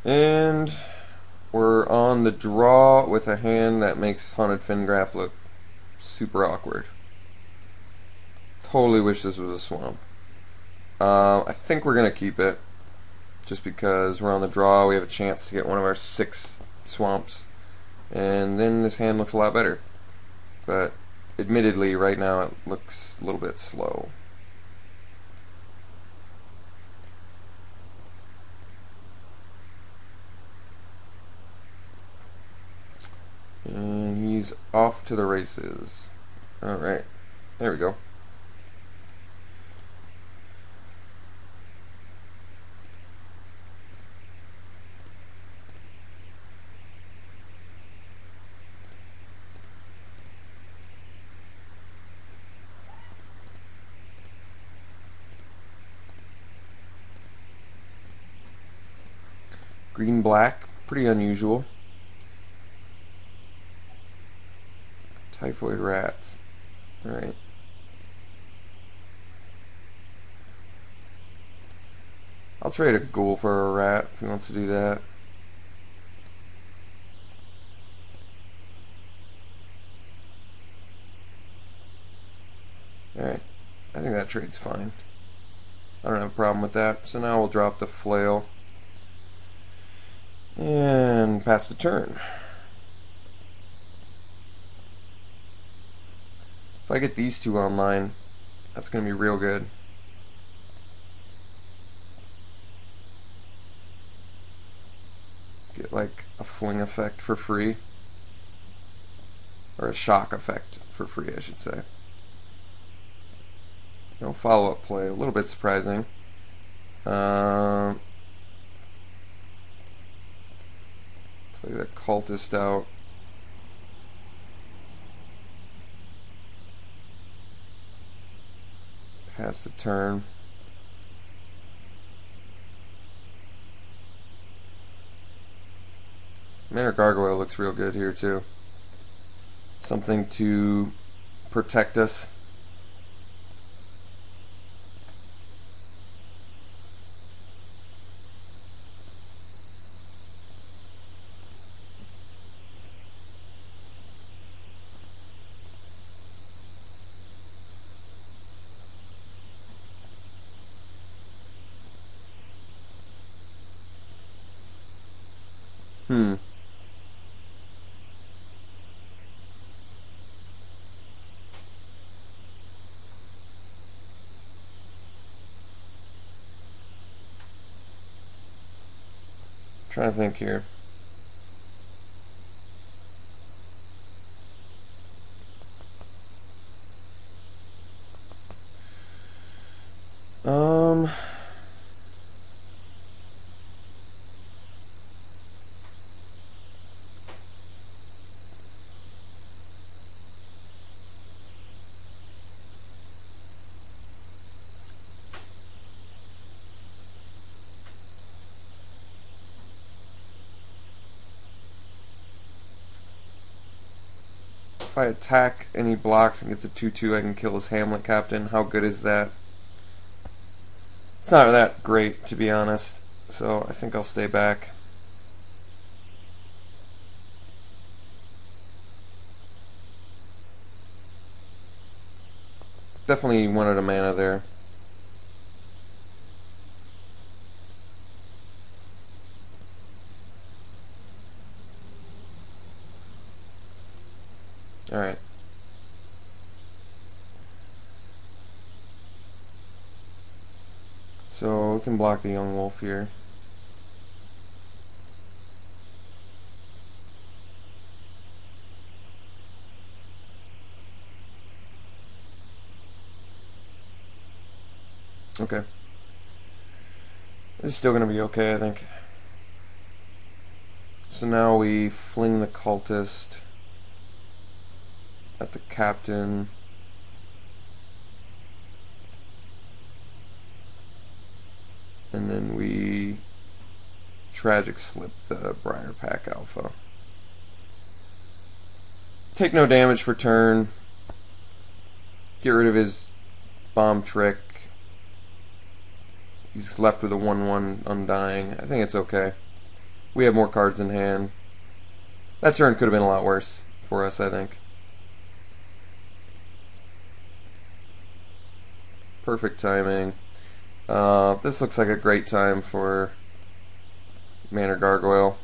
And we're on the draw with a hand that makes Haunted Fingraph look super awkward. Totally wish this was a swamp. I think we're going to keep it. Just because we're on the draw, we have a chance to get one of our 6 swamps. And then this hand looks a lot better. But admittedly, right now it looks a little bit slow. And he's off to the races. Alright, there we go. Green black, pretty unusual. Typhoid rats. Alright. I'll trade a ghoul for a rat if he wants to do that. Alright. I think that trade's fine. I don't have a problem with that. So now we'll drop the flail. And pass the turn. If I get these 2 online, that's going to be real good. Get like a fling effect for free. Or a shock effect for free, I should say. No follow-up play, a little bit surprising. Play the cultist out. Pass the turn. Manor Gargoyle looks real good here too. Something to protect us. Trying to think here. If I attack and he blocks and gets a 2/2, I can kill his Hamlet Captain. How good is that? It's not that great, to be honest, so I think I'll stay back. Definitely wanted a mana there. Alright. So we can block the young wolf here. Okay. This is still going to be okay, I think. So now we fling the cultist at the captain. And then we tragic slip the Briar Pack Alpha. Take no damage for turn. Get rid of his bomb trick. He's left with a 1/1 Undying. I think it's okay. We have more cards in hand. That turn could have been a lot worse for us, I think. Perfect timing. This looks like a great time for Manor Gargoyle.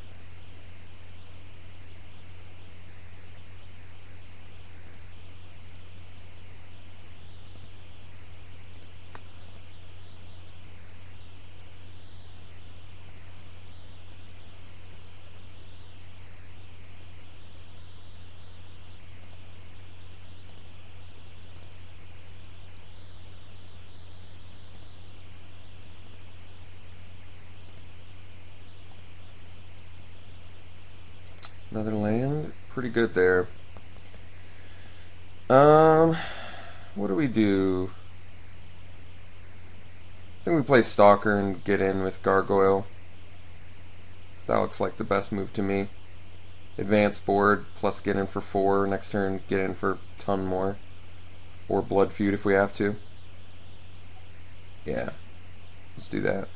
Another land, pretty good there. What do we do? I think we play Stalker and get in with Gargoyle. That looks like the best move to me. Advance board, plus get in for 4. Next turn, get in for a ton more. Or Blood Feud if we have to. Yeah, let's do that.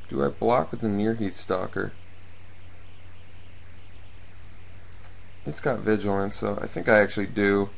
Do I block with the Nearheat Stalker? It's got Vigilance, so I think I actually do.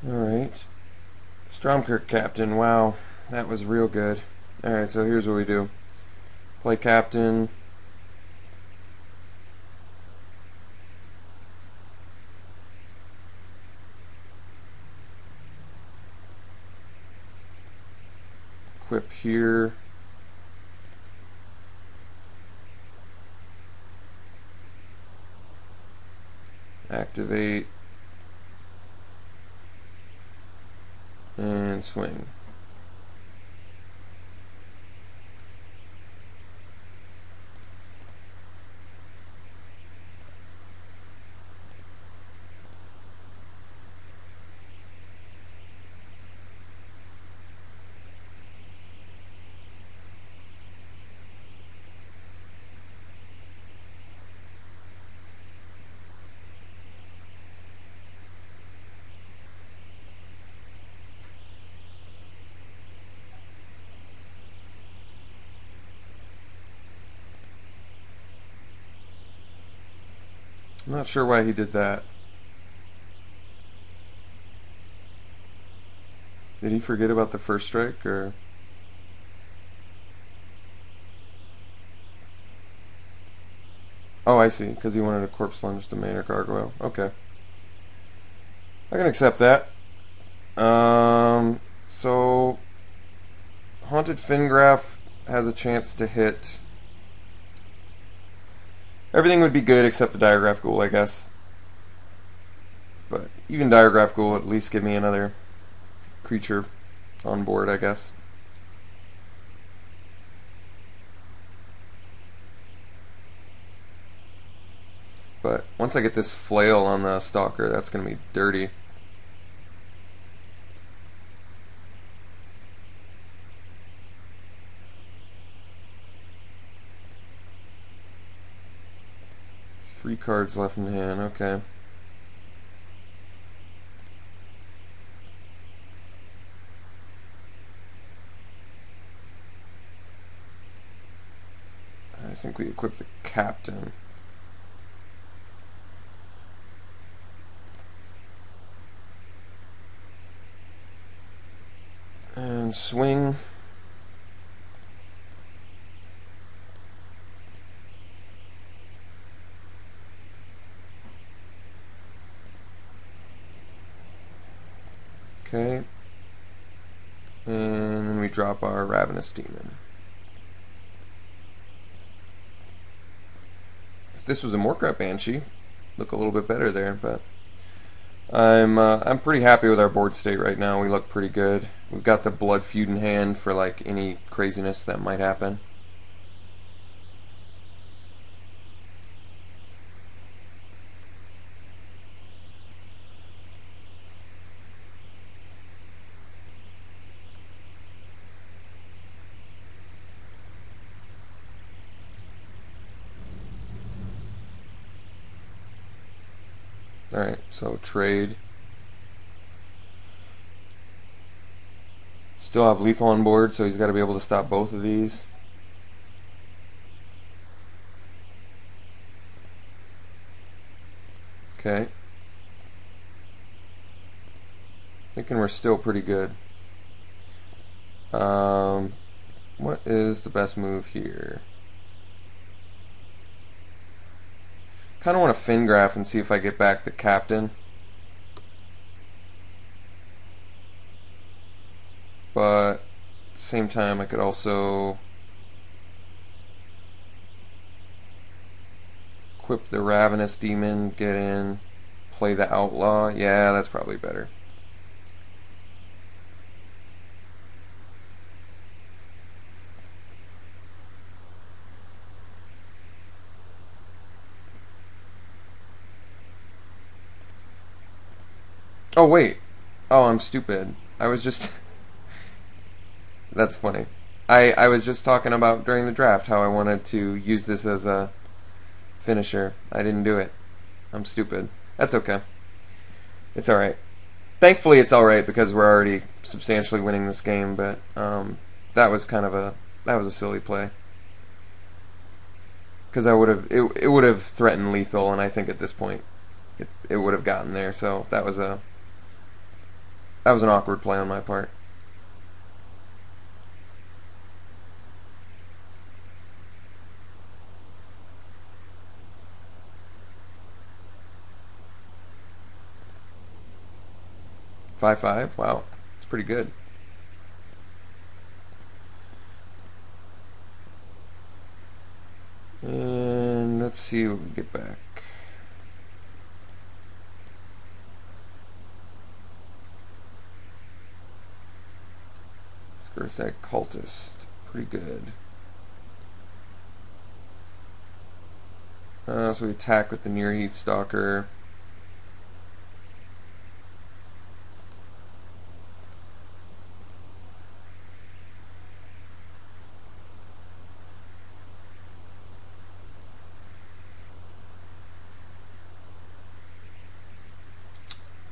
Alright. Stromkirk Captain, wow. That was real good. Alright, so here's what we do. Play Captain. Equip here. Activate. And swing. I'm not sure why he did that. Did he forget about the first strike, or? Oh, I see, because he wanted to corpse lunge the Manor Gargoyle. Okay. I can accept that. So Haunted Fingraph has a chance to hit. Everything would be good except the Diagraph Ghoul, I guess. But even Diagraph Ghoul at least give me another creature on board, I guess. But once I get this flail on the Stalker, that's going to be dirty. Three cards left in hand, okay. I think we equip the captain. And swing. Okay. And then we drop our Ravenous Demon. If this was a Morkrat Banshee, look a little bit better there, but I'm pretty happy with our board state right now. We look pretty good. We've got the Blood Feud in hand for like any craziness that might happen. Alright, so trade. Still have lethal on board, so he's got to be able to stop both of these. Okay. Thinking we're still pretty good. What is the best move here? Kind of want to fin graph and see if I get back the captain. But at the same time, I could also equip the Ravenous Demon, get in, play the Outlaw. Yeah, that's probably better. Oh, wait. Oh, I'm stupid. I was just... That's funny. I was just talking about during the draft how I wanted to use this as a finisher. I didn't do it. I'm stupid. That's okay. It's alright. Thankfully it's alright because we're already substantially winning this game, but that was kind of a silly play. Because it would have threatened lethal, and I think at this point it would have gotten there, so that was an awkward play on my part. Five. Wow, it's pretty good. And let's see what we get back. Skurstag Cultist, pretty good. So we attack with the Near Heat Stalker.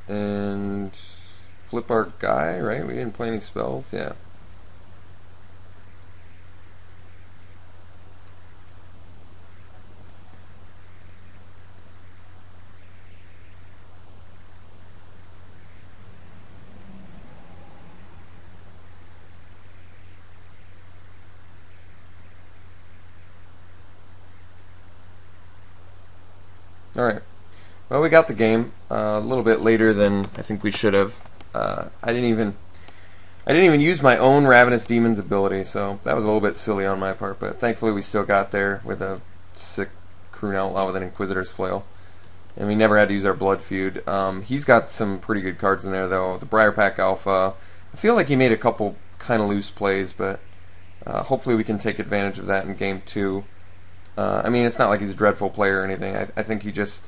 And flip our guy, right? We didn't play any spells, yeah. Alright. Well, we got the game a little bit later than I think we should have. I didn't even use my own Ravenous Demon's ability, so that was a little bit silly on my part. But thankfully, we still got there with a sick Croon Outlaw with an Inquisitor's Flail, and we never had to use our Blood Feud. He's got some pretty good cards in there, though. The Briarpack Alpha. I feel like he made a couple kind of loose plays, but hopefully we can take advantage of that in Game 2. I mean, it's not like he's a dreadful player or anything. I think he just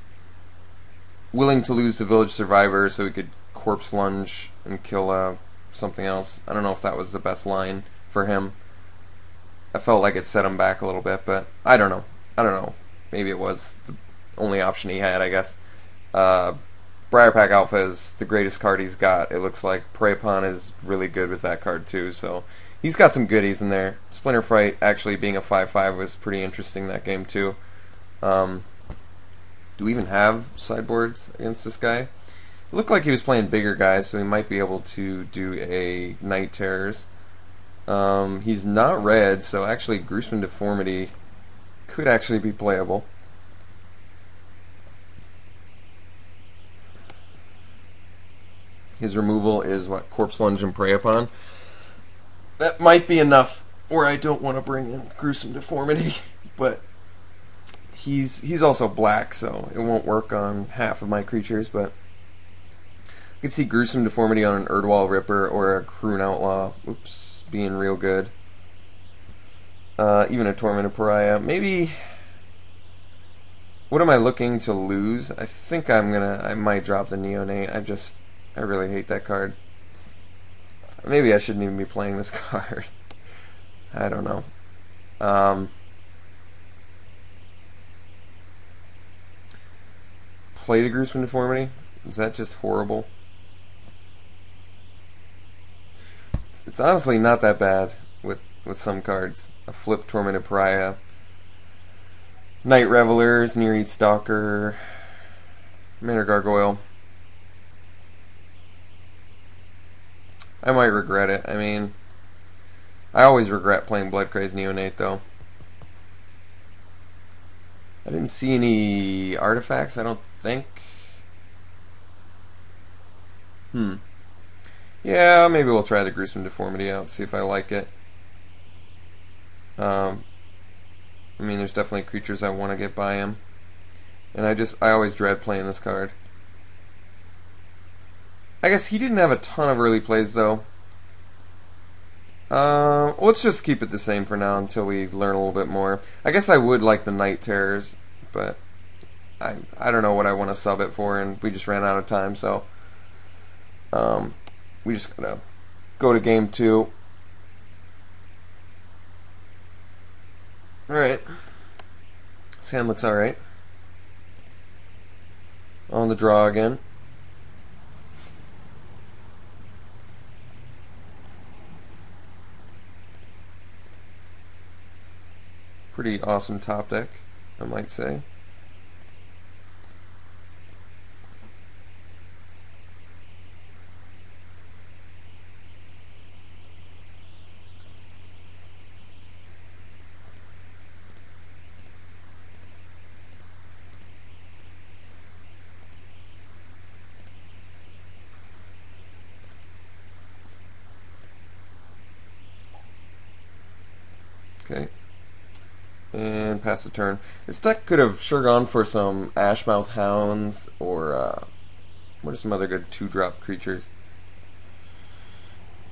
willing to lose the Village Survivor so he could Corpse Lunge and kill something else. I don't know if that was the best line for him. I felt like it set him back a little bit, but I don't know. Maybe it was the only option he had, I guess. Briarpack Alpha is the greatest card he's got. It looks like Prey Upon is really good with that card too, so He's got some goodies in there. Splinter Fright actually being a 5/5 was pretty interesting that game too. Do we even have sideboards against this guy? It looked like he was playing bigger guys, so he might be able to do a Night Terrors. He's not red, so actually Gruesome Deformity could actually be playable. His removal is what? Corpse Lunge and Prey Upon. That might be enough, or I don't want to bring in Gruesome Deformity, but he's also black, so it won't work on half of my creatures, but I could see Gruesome Deformity on an Erdwall Ripper or a Croon Outlaw, oops, being real good. Even a Tormented Pariah. Maybe, what am I looking to lose? I think I might drop the Neonate. I really hate that card. Maybe I shouldn't even be playing this card. I don't know. Play the Gruesome Deformity? Is that just horrible? It's honestly not that bad with some cards. A Flip Tormented Pariah, Night Revelers, Near Eat Stalker, Manor Gargoyle. I might regret it. I mean, I always regret playing Bloodcrazed Neonate, though. I didn't see any artifacts, I don't think. Yeah, maybe we'll try the Gruesome Deformity out, see if I like it. I mean, there's definitely creatures I want to get by him. And I always dread playing this card. I guess he didn't have a ton of early plays, though. Let's just keep it the same for now until we learn a little bit more. I guess I would like the Night Terrors, but I don't know what I want to sub it for, and we just ran out of time, so we just gotta go to game 2. Alright. This hand looks alright. On the draw again. Pretty awesome top deck, I might say. Okay. And pass the turn. This deck could have sure gone for some Ashmouth Hounds or what are some other good 2-drop creatures?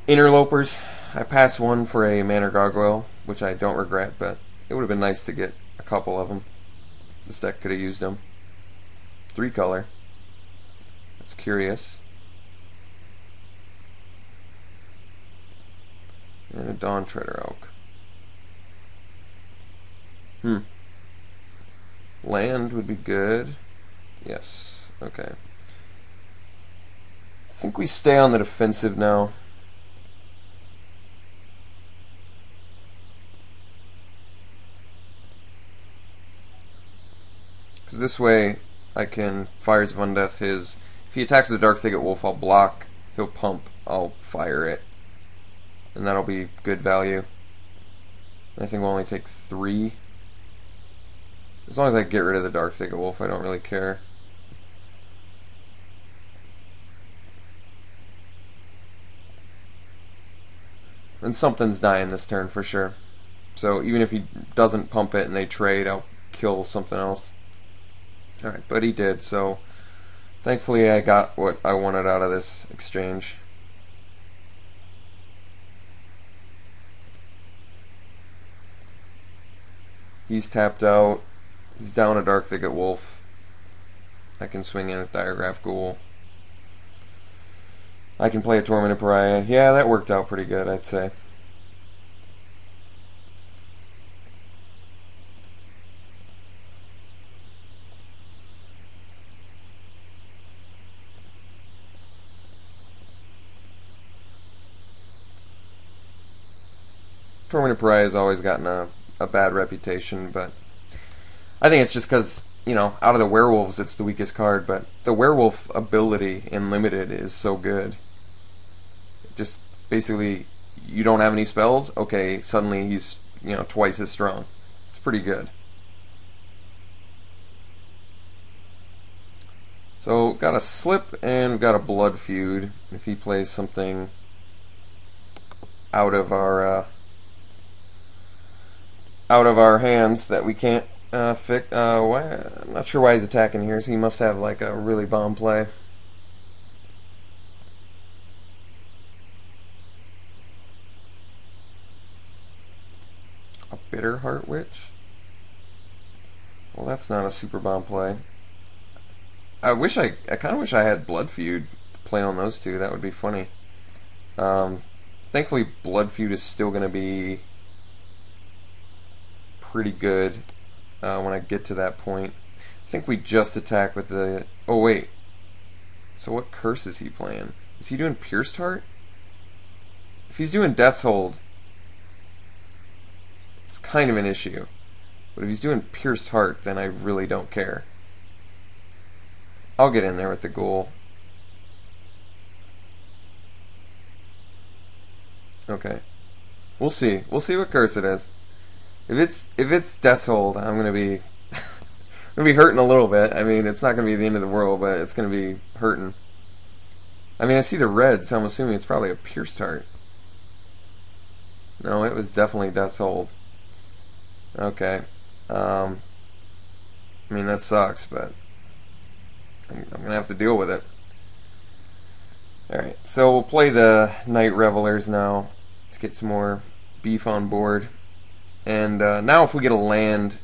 Interlopers. I passed one for a Manor Gargoyle, which I don't regret, but it would have been nice to get a couple of them. This deck could have used them. 3-color. That's curious. And a Dawn Treader Oak. Land would be good. Yes. Okay. I think we stay on the defensive now. Because this way I can Fires of Undeath his. If he attacks the Dark Thicket Wolf, I'll block. He'll pump. I'll fire it. And that'll be good value. I think we'll only take 3. As long as I get rid of the Dark Thicket Wolf, I don't really care. And something's dying this turn for sure. So even if he doesn't pump it and they trade, I'll kill something else. Alright, but he did, so thankfully I got what I wanted out of this exchange. He's tapped out. He's down a Dark Thicket Wolf. I can swing in a Diregraph Ghoul. I can play a Tormented Pariah. Yeah, that worked out pretty good, I'd say. Tormented Pariah has always gotten a bad reputation, but I think it's just because, you know, out of the werewolves, it's the weakest card, but the werewolf ability in Limited is so good. Just basically, you don't have any spells, okay, suddenly he's, you know, twice as strong. It's pretty good. So we've got a Slip and we've got a Blood Feud. If he plays something out of our hands that we can't fix, I'm not sure why he's attacking here. So he must have like a really bomb play. A Bitter Heart Witch. Well, that's not a super bomb play. I kind of wish I had Blood Feud to play on those two. That would be funny. Thankfully, Blood Feud is still going to be pretty good when I get to that point. I think we just attack with the... Oh, wait. So what curse is he playing? Is he doing Pierced Heart? If he's doing Death's Hold, it's kind of an issue. But if he's doing Pierced Heart, then I really don't care. I'll get in there with the Ghoul. Okay. We'll see. We'll see what curse it is. If it's Death's Hold, I'm gonna be hurting a little bit. I mean, it's not gonna be the end of the world, but it's gonna be hurting. I mean, I see the red, so I'm assuming it's probably a Pierced Heart. No, it was definitely Death's Hold. Okay. I mean, that sucks, but I'm going to have to deal with it. Alright, so we'll play the Night Revelers now to get some more beef on board. And now if we get a land,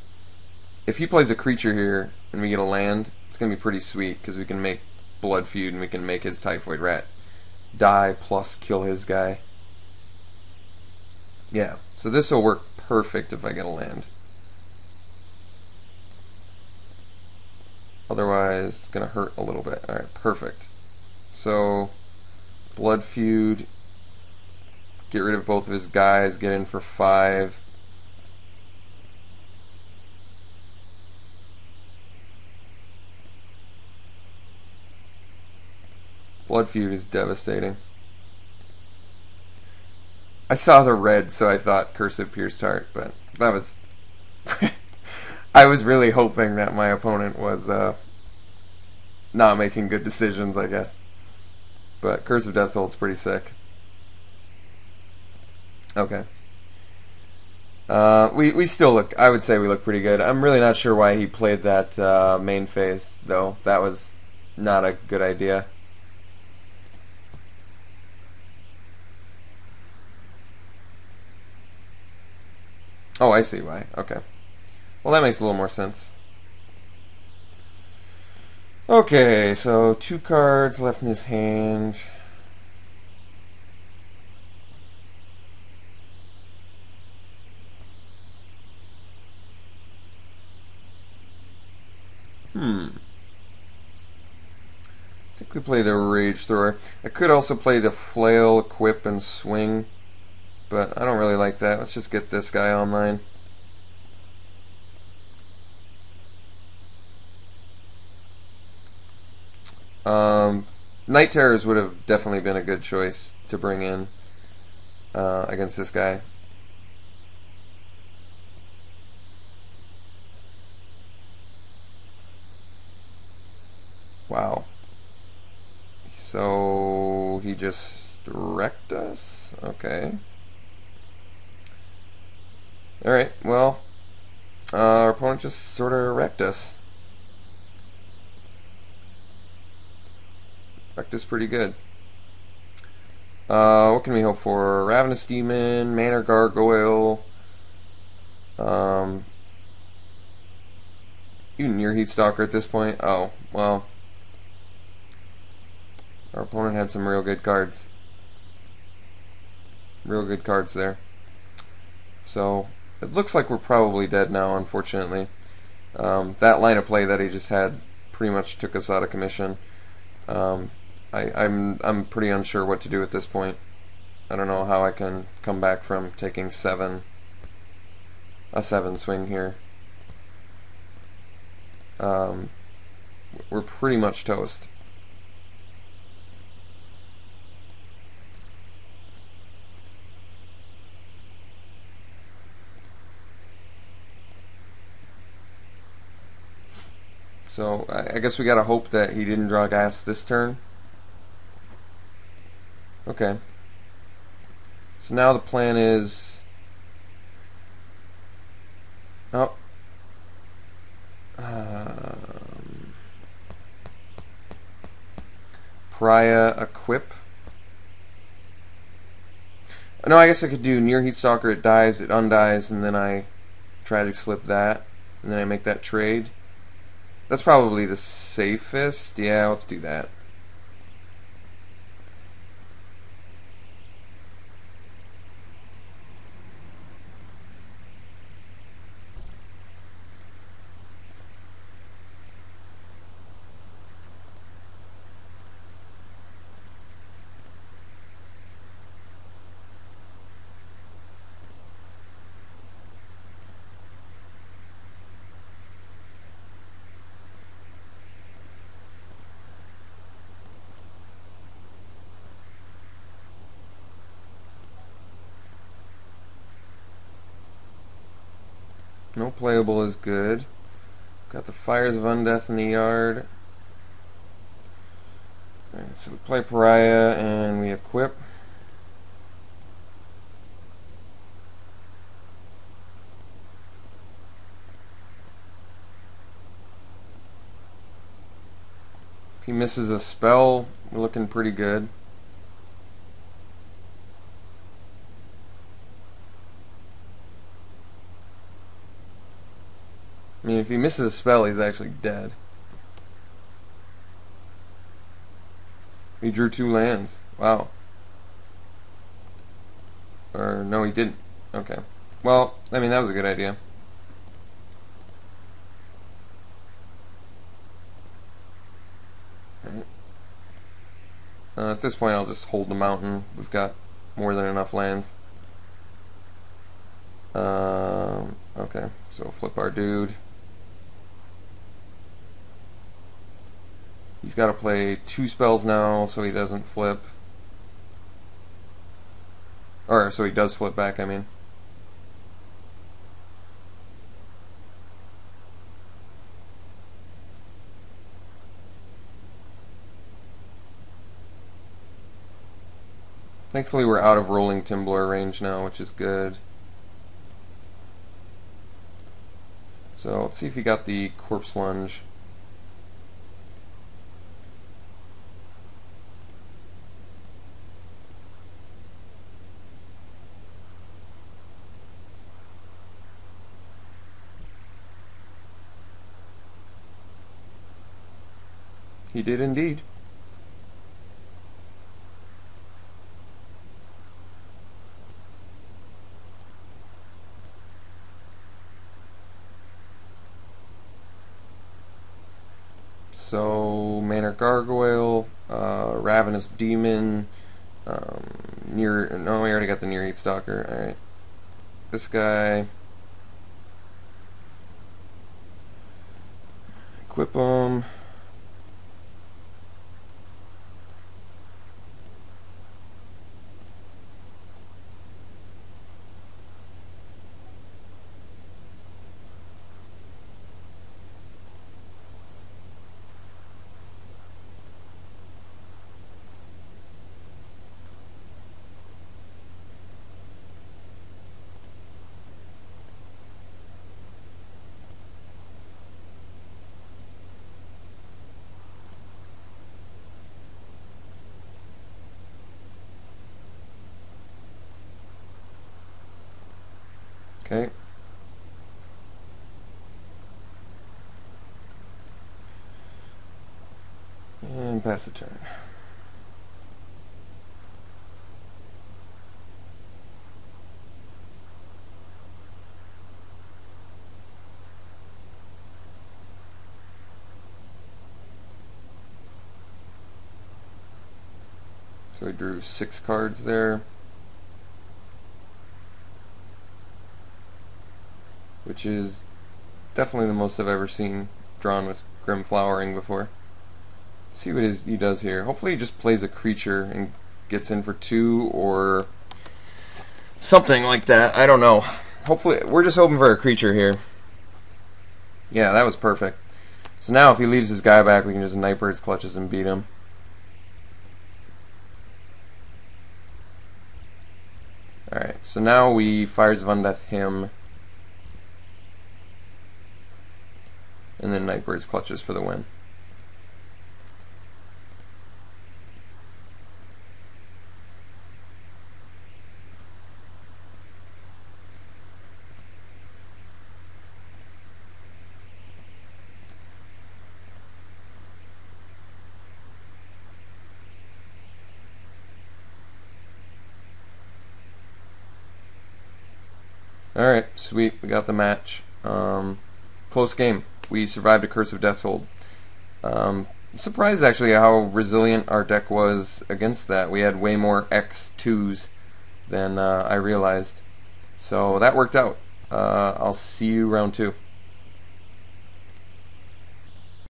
if he plays a creature here and we get a land, it's going to be pretty sweet because we can make Blood Feud and we can make his Typhoid Rat die plus kill his guy. Yeah, so this will work perfect if I get a land. Otherwise, it's going to hurt a little bit. Alright, perfect. So, Blood Feud. Get rid of both of his guys. Get in for 5. Blood Feud is devastating. I saw the red, so I thought Cursive Pierced Heart, but that was... I was really hoping that my opponent was not making good decisions, I guess. But Curse of Death's Hold's pretty sick. Okay. We still look, I would say we look pretty good. I'm really not sure why he played that main phase, though. That was not a good idea. Oh, I see why. Okay. Well, that makes a little more sense. Okay, so 2 cards left in his hand. I think we play the Rage Thrower. I could also play the Flail, Equip, and Swing, but I don't really like that. Let's just get this guy online. Night Terrors would have definitely been a good choice to bring in against this guy. Wow. So he just wrecked us? Okay. Alright, well, our opponent just sort of wrecked us. Wrecked us pretty good. What can we hope for? Ravenous Demon, Manor Gargoyle. Even Near Heat Stalker at this point. Oh, well. Our opponent had some real good cards. Real good cards there. So, it looks like we're probably dead now, unfortunately. That line of play that he just had pretty much took us out of commission. I'm pretty unsure what to do at this point. I don't know how I can come back from taking a 7 swing here. We're pretty much toast. So I guess we gotta hope that he didn't draw gas this turn. Okay. So now the plan is... Oh. Pariah equip. No, I guess I could do near Heatstalker, it dies, it undies, and then I try to slip that, and then I make that trade. That's probably the safest. Yeah, let's do that. No playable is good. Got the Fires of Undeath in the yard. Alright, so we play Pariah and we equip. If he misses a spell, we're looking pretty good. I mean, if he misses a spell, he's actually dead. He drew 2 lands. Wow. Or, no, he didn't. Okay. Well, I mean, that was a good idea. Right. At this point, I'll just hold the mountain. We've got more than enough lands. Okay, so flip our dude. He's got to play 2 spells now so he doesn't flip. Or, so he does flip back, I mean. Thankfully we're out of Rolling Timblor range now, which is good. So let's see if he got the Corpse Lunge. He did indeed. So, Manor Gargoyle, Ravenous Demon, no, we already got the Near Heatstalker. Alright. This guy. Equip him. Okay. And pass the turn. So he drew 6 cards there. which is definitely the most I've ever seen drawn with Grim Flowering before. Let's see what he does here. Hopefully he just plays a creature and gets in for 2 or something like that. I don't know. Hopefully, we're just hoping for a creature here. Yeah, that was perfect. So now if he leaves his guy back, we can just Nightbird's Clutches and beat him. Alright, so now we Fires of Undeath him, and then Nightbird's Clutches for the win. Alright, sweet, we got the match. Close game. We survived a Curse of Death's Hold. Surprised actually how resilient our deck was against that. We had way more X2s than I realized. So that worked out. I'll see you round 2.